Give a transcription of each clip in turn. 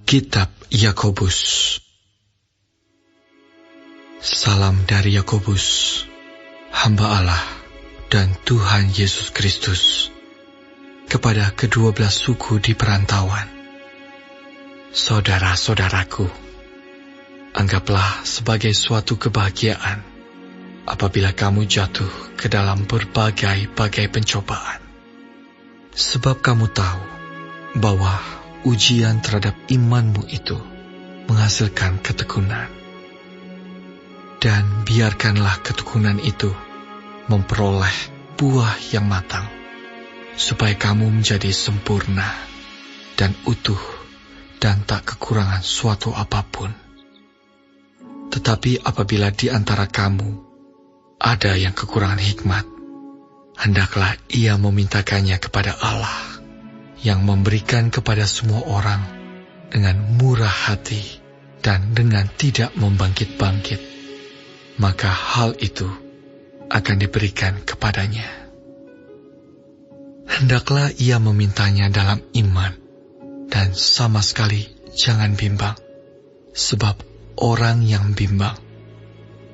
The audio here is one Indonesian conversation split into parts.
Kitab Yakobus. Salam dari Yakobus, hamba Allah dan Tuhan Yesus Kristus, kepada ke-12 suku di perantauan. Saudara-saudaraku, anggaplah sebagai suatu kebahagiaan apabila kamu jatuh ke dalam berbagai-bagai pencobaan. Sebab kamu tahu bahwa ujian terhadap imanmu itu menghasilkan ketekunan. Dan biarkanlah ketekunan itu memperoleh buah yang matang, supaya kamu menjadi sempurna dan utuh dan tak kekurangan suatu apapun. Tetapi apabila di antara kamu ada yang kekurangan hikmat, hendaklah ia memintakannya kepada Allah, yang memberikan kepada semua orang dengan murah hati dan dengan tidak membangkit-bangkit, maka hal itu akan diberikan kepadanya. Hendaklah ia memintanya dalam iman, dan sama sekali jangan bimbang, sebab orang yang bimbang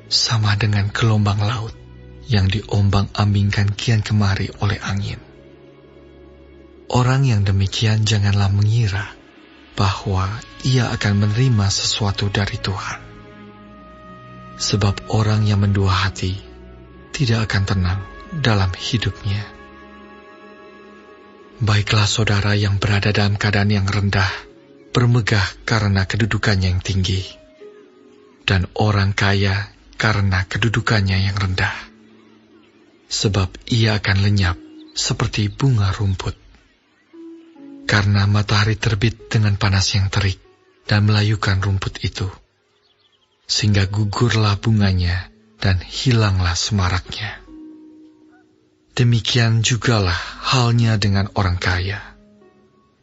sama dengan gelombang laut yang diombang-ambingkan kian kemari oleh angin. Orang yang demikian janganlah mengira bahwa ia akan menerima sesuatu dari Tuhan. Sebab orang yang mendua hati tidak akan tenang dalam hidupnya. Baiklah saudara yang berada dalam keadaan yang rendah, bermegah karena kedudukannya yang tinggi, dan orang kaya karena kedudukannya yang rendah. Sebab ia akan lenyap seperti bunga rumput. Karena matahari terbit dengan panas yang terik dan melayukan rumput itu, sehingga gugurlah bunganya dan hilanglah semaraknya. Demikian jugalah halnya dengan orang kaya.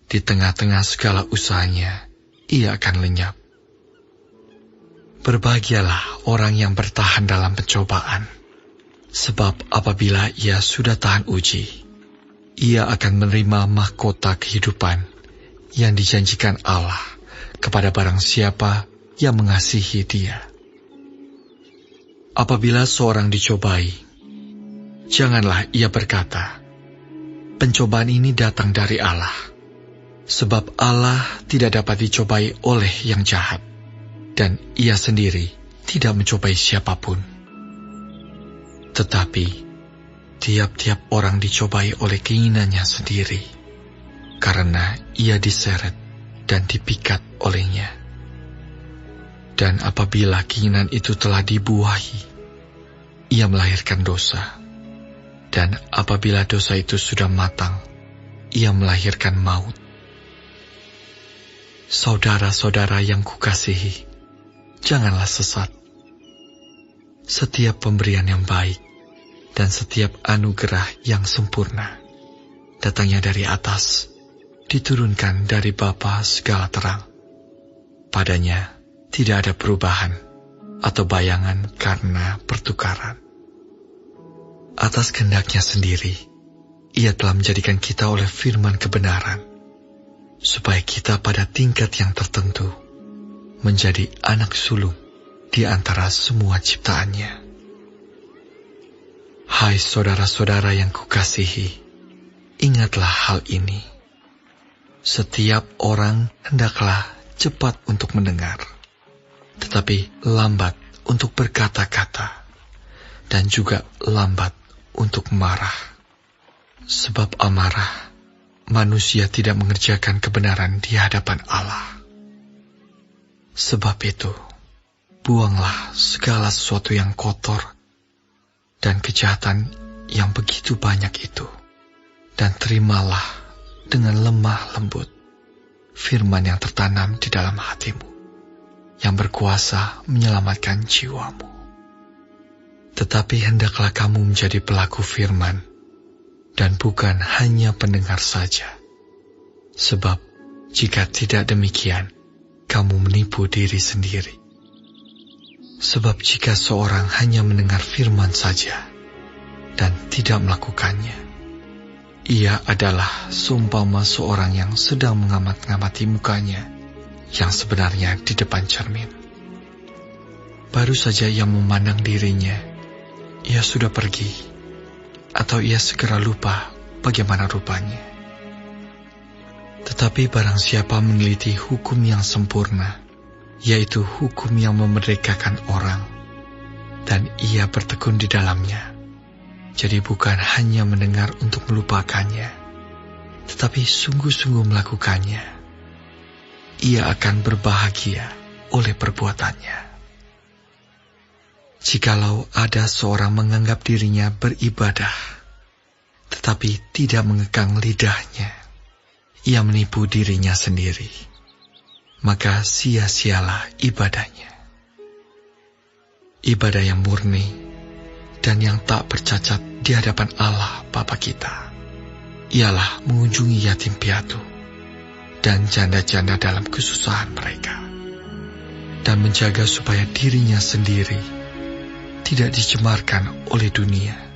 Di tengah-tengah segala usahanya, ia akan lenyap. Berbahagialah orang yang bertahan dalam pencobaan, sebab apabila ia sudah tahan uji, ia akan menerima mahkota kehidupan yang dijanjikan Allah kepada barang siapa yang mengasihi Dia. Apabila seorang dicobai, janganlah ia berkata, "Pencobaan ini datang dari Allah," sebab Allah tidak dapat dicobai oleh yang jahat, dan ia sendiri tidak mencobai siapapun. Tetapi tiap-tiap orang dicobai oleh keinginannya sendiri, karena ia diseret dan dipikat olehnya. Dan apabila keinginan itu telah dibuahi, ia melahirkan dosa. Dan apabila dosa itu sudah matang, ia melahirkan maut. Saudara-saudara yang kukasihi, janganlah sesat. Setiap pemberian yang baik dan setiap anugerah yang sempurna datangnya dari atas, diturunkan dari Bapa segala terang. Padanya tidak ada perubahan atau bayangan karena pertukaran. Atas kehendaknya sendiri, ia telah menjadikan kita oleh firman kebenaran, supaya kita pada tingkat yang tertentu menjadi anak sulung di antara semua ciptaannya. Hai saudara-saudara yang kukasihi, ingatlah hal ini. Setiap orang hendaklah cepat untuk mendengar, tetapi lambat untuk berkata-kata, dan juga lambat untuk marah. Sebab amarah, manusia tidak mengerjakan kebenaran di hadapan Allah. Sebab itu, buanglah segala sesuatu yang kotor dan kejahatan yang begitu banyak itu, dan terimalah dengan lemah lembut firman yang tertanam di dalam hatimu, yang berkuasa menyelamatkan jiwamu. Tetapi hendaklah kamu menjadi pelaku firman, dan bukan hanya pendengar saja. Sebab jika tidak demikian, kamu menipu diri sendiri. Sebab jika seorang hanya mendengar firman saja dan tidak melakukannya, ia adalah seumpama seorang yang sedang mengamat-ngamati mukanya yang sebenarnya di depan cermin. Baru saja ia memandang dirinya, ia sudah pergi, atau ia segera lupa bagaimana rupanya. Tetapi barang siapa meneliti hukum yang sempurna, yaitu hukum yang memerdekakan orang, dan ia bertekun di dalamnya, jadi bukan hanya mendengar untuk melupakannya, tetapi sungguh-sungguh melakukannya, ia akan berbahagia oleh perbuatannya. Jikalau ada seorang menganggap dirinya beribadah, tetapi tidak mengekang lidahnya, ia menipu dirinya sendiri, maka sia-sialah ibadahnya. Ibadah yang murni dan yang tak bercacat di hadapan Allah Bapa kita ialah mengunjungi yatim piatu dan janda-janda dalam kesusahan mereka, dan menjaga supaya dirinya sendiri tidak dicemarkan oleh dunia.